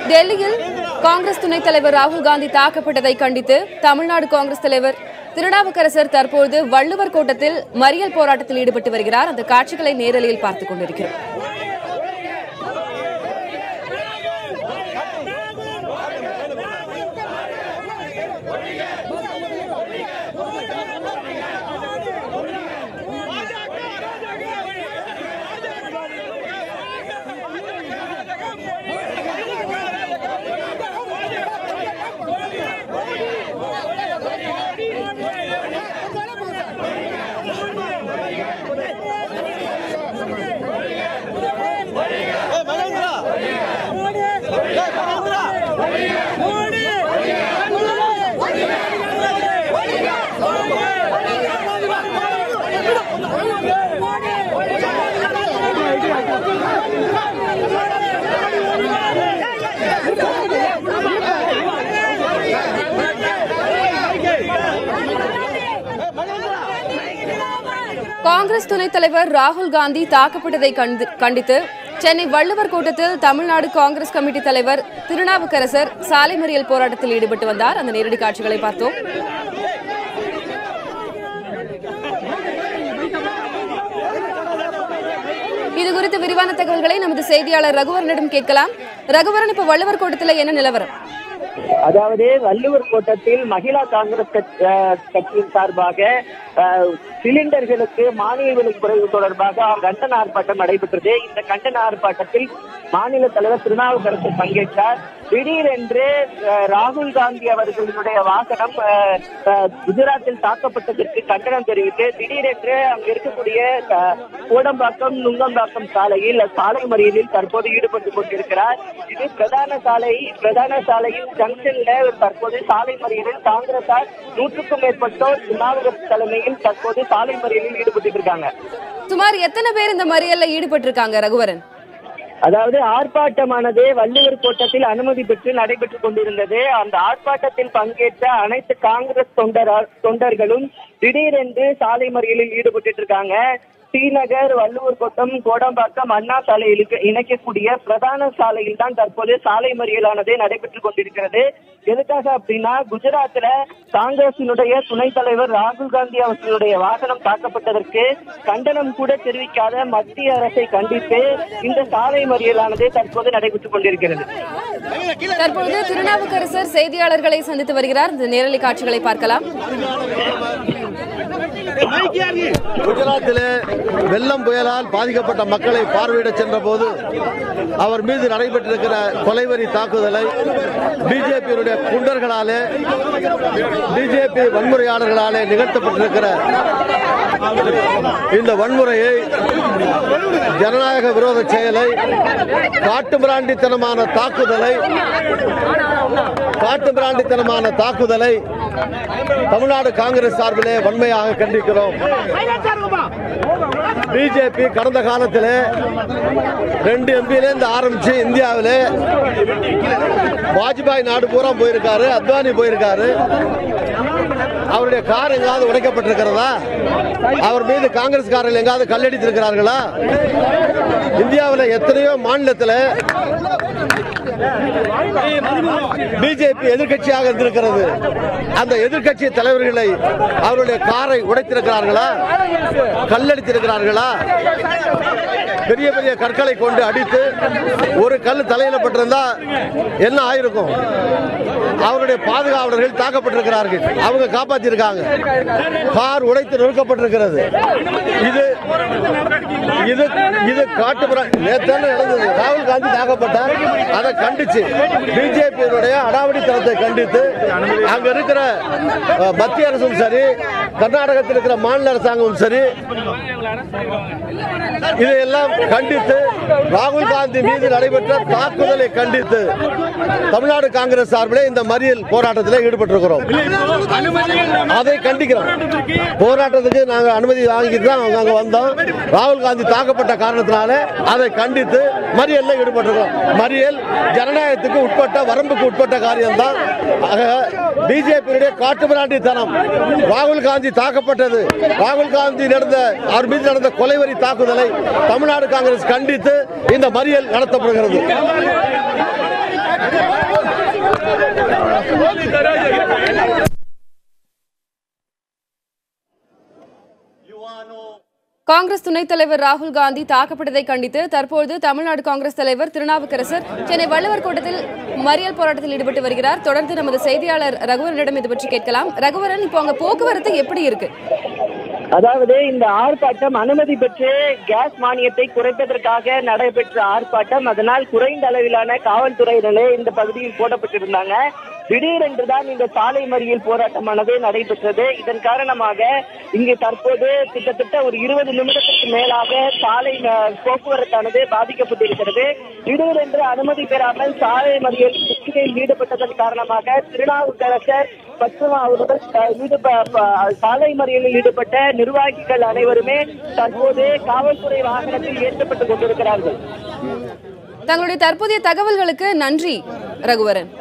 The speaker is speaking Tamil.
டெல்லியில் காங்கிரஸ் துணைத் தலைவர் ராகுல் காந்தி தாக்கப்பட்டதை கண்டித்து தமிழ்நாடு காங்கிரஸ் தலைவர் திருநாவுக்கரசர் தற்போது வள்ளுவர் கோட்டத்தில் மறியல் போராட்டத்தில் ஈடுபட்டு வருகிறார். அந்த காட்சிகளை நேரலையில் பார்த்துக் கொண்டிருக்கிறோம். காங்கிரஸ் துணைத் தலைவர் ராகுல் காந்தி தாக்கப்பட்டதை கண்டித்து சென்னை வள்ளுவர் கோட்டத்தில் தமிழ்நாடு காங்கிரஸ் கமிட்டி தலைவர் திருநாவுக்கரசர் சாலை மறியல் போராட்டத்தில் ஈடுபட்டு வந்தார். அந்த நேரடி காட்சிகளை பார்த்தோம். இதுகுறித்து விரிவான தகவல்களை நமது செய்தியாளர் ரகுவரனிடம் கேட்கலாம். ரகுவரன், இப்ப வள்ளுவர் கோட்டத்தில் என்ன நிலவரம்? அதாவது வள்ளுவர் கோட்டத்தில் மகிழா காங்கிரஸ் கட்சியின் சார்பாக சிலிண்டர்களுக்கு மானிய விலை குறைவு தொடர்பாக கண்டன ஆர்ப்பாட்டம் நடைபெற்றது. இந்த கண்டன ஆர்ப்பாட்டத்தில் மாநில தலைவர் திருநாவுக்கரசர் பங்கேற்றார். திடீரென்று ராகுல் காந்தி அவர்களுடைய வாகனம் குஜராத்தில் தாக்கப்பட்டதற்கு கண்டனம் தெரிவித்து திடீரென்று அங்கு இருக்கக்கூடிய கோடம்பாக்கம் நுங்கம்பாக்கம் சாலையில் சாலை மறியலில் தற்போது ஈடுபட்டுக் கொண்டிருக்கிறார். இது பிரதான சாலையில் ஜங்ஷன்ல தற்போது சாலை மறியலில் காங்கிரசார் 100க்கும் மேற்பட்டோர் திருநாவுக்கரசர் தலைமையில் தற்போது சாலை மறியலில் ஈடுபட்டு இருக்காங்க. சுமார் எத்தனை பேர் இந்த மறியல்ல ஈடுபட்டு இருக்காங்க ரகுவரன்? அதாவது ஆர்ப்பாட்டமானது வள்ளுவர் கோட்டத்தில் அனுமதி பெற்று நடைபெற்றுக் கொண்டிருந்தது. அந்த ஆர்ப்பாட்டத்தில் பங்கேற்ற அனைத்து காங்கிரஸ் தொண்டர்களும் திடீரென்று சாலை மறியலில் ஈடுபட்டு இருக்காங்க. ஸ்ரீநகர், வள்ளுவர் கோட்டம், கோடம்பாக்கம், அண்ணா சாலையில் இணைக்கக்கூடிய பிரதான சாலையில் தான் தற்போது சாலை மறியலானது நடைபெற்றுக் கொண்டிருக்கிறது. எதுக்காக அப்படின்னா, குஜராத்ல காங்கிரசினுடைய துணைத் தலைவர் ராகுல் காந்தி அவர்களுடைய வாகனம் தாக்கப்பட்டதற்கு கண்டனம் கூட தெரிவிக்காத மத்திய அரசை கண்டித்து இந்த சாலை மறியலானது தற்போது நடைபெற்றுக் கொண்டிருக்கிறது. தற்போது திருநாவுக்கரசர் செய்தியாளர்களை சந்தித்து வருகிறார். இந்த நேரலை காட்சிகளை பார்க்கலாம். குஜராத்திலே வெள்ளம் புயலால் பாதிக்கப்பட்ட மக்களை பார்வையிட சென்ற போது அவர் மீது நடைபெற்றிருக்கிற கொலைவெறி தாக்குதலை பிஜேபியினுடைய குண்டர்களாலே, பிஜேபி வன்முறையாளர்களாலே நிகழ்த்தப்பட்டிருக்கிற இந்த வன்முறையை, ஜனநாயக விரோத செயலை, காட்டுமிராண்டித்தனமான தாக்குதலை தமிழ்நாடு காங்கிரஸ் சார்பிலே வன்மையாக கண்டிக்கிறோம். பிஜேபி கடந்த காலத்தில் 2 எம்பியிலிருந்து ஆரம்பிச்சு இந்தியாவிலே வாஜ்பாய் நாடு பூரா போயிருக்காரு, அத்வானி போயிருக்காரு. அவருடைய கார் எங்காவது உடைக்கப்பட்டிருக்கிறதா? அவர் மீது காங்கிரஸ்காரர்கள் எங்காவது கல்லடித்திருக்கிறார்களா? இந்தியாவில் எத்தனையோ மாநிலத்தில் பிஜேபி எதிர்கட்சியாக இருந்திருக்கிறது. அந்த எதிர்கட்சி தலைவர்களை அவருடைய காரை உடைத்திருக்கிறார்களா? கல்லடித்திருக்கிறார்களா? பெரிய பெரிய கற்களை கொண்டு அடித்து ஒரு கல் தலையில பட்டிருந்தா என்ன ஆயிருக்கும்? அவருடைய பாதுகாவலர்கள் தாக்கப்பட்டிருக்கிறார்கள், அவங்க காப்பாற்றிருக்காங்க. கார் உடைத்து நொறுக்கப்பட்டிருக்கிறது. இது காட்டு நேற்று நடந்தது. ராகுல் காந்தி தாக்கப்பட்டார். அதை கண்டிச்சு பிஜேபியினுடைய அடாவடித்தனத்தை கண்டித்து அங்க இருக்கிற மத்திய அரசும் சரி, கர்நாடகத்தில் இருக்கிற மாநில அரசாங்கமும் சரி, இதையெல்லாம் கண்டித்து ராகுல் காந்தி மீது நடைபெற்ற தாக்குதலை கண்டித்து தமிழ்நாடு காங்கிரஸ் சார்பில் இந்த மறியல் போராட்டத்தில் ஈடுபட்டிருக்கிறோம். அதை கண்டிக்கிறோம். போராட்டத்துக்கு நாங்கள் அனுமதி வாங்கிட்டு தான் அங்க வந்தோம். ராகுல் காந்தி தாக்கப்பட்ட காரணத்தினால அதை கண்டித்து மறியல்ல ஈடுபட்டிருக்கிறோம். மறியல் ஜனநாயகத்துக்கு உட்பட்ட, வரம்புக்கு உட்பட்ட காரியம்தான். பிஜேபியுடைய காட்டுமிராண்டித்தனம், ராகுல் காந்தி தாக்கப்பட்டது, ராகுல் காந்தி அவர் மீது நடந்த கொலைவெறி தாக்குதலை தமிழ்நாடு காங்கிரஸ் கண்டித்து இந்த மறியல் நடத்தப்படுகிறது. காங்கிரஸ் துணைத் தலைவர் ராகுல் காந்தி தாக்கப்பட்டதை கண்டித்து தற்போது தமிழ்நாடு காங்கிரஸ் தலைவர் திருநாவுக்கரசர் சென்னை வள்ளுவர் கோட்டத்தில் மறியல் போராட்டத்தில் ஈடுபட்டு வருகிறார். தொடர்ந்து நமது செய்தியாளர் ரகுவரனிடம் இது பற்றி கேட்கலாம். ரகுவரன், இப்போ அங்க போக்குவரத்து எப்படி இருக்கு? அதாவது இந்த ஆர்ப்பாட்டம் அனுமதி பெற்று கேஸ் மானியத்தை குறைப்பதற்காக நடைபெற்ற ஆர்ப்பாட்டம். அதனால் குறைந்த அளவிலான காவல்துறையினரே இந்த பகுதியில் போடப்பட்டிருந்தாங்க. திடீரென்றுதான் இந்த சாலை மறியல் போராட்டமானது நடைபெற்றது. இதன் காரணமாக இங்கு தற்போது கிட்டத்தட்ட ஒரு 20 நிமிடத்திற்கு மேலாக சாலை போக்குவரத்தானது பாதிக்கப்பட்டிருக்கிறது. திடீரென்று அனுமதி பெறாமல் சாலை மறியல் முற்றுகையில் ஈடுபட்டதன் காரணமாக திருநாவுக்கரசர் மற்றும் அவருடன் சாலை மறியலில் ஈடுபட்ட நிர்வாகிகள் அனைவருமே தற்போது காவல்துறை வாகனத்தில் ஏற்றப்பட்டுக் கொண்டிருக்கிறார்கள். தங்களுடைய தற்போதைய தகவல்களுக்கு நன்றி ரகுவரன்.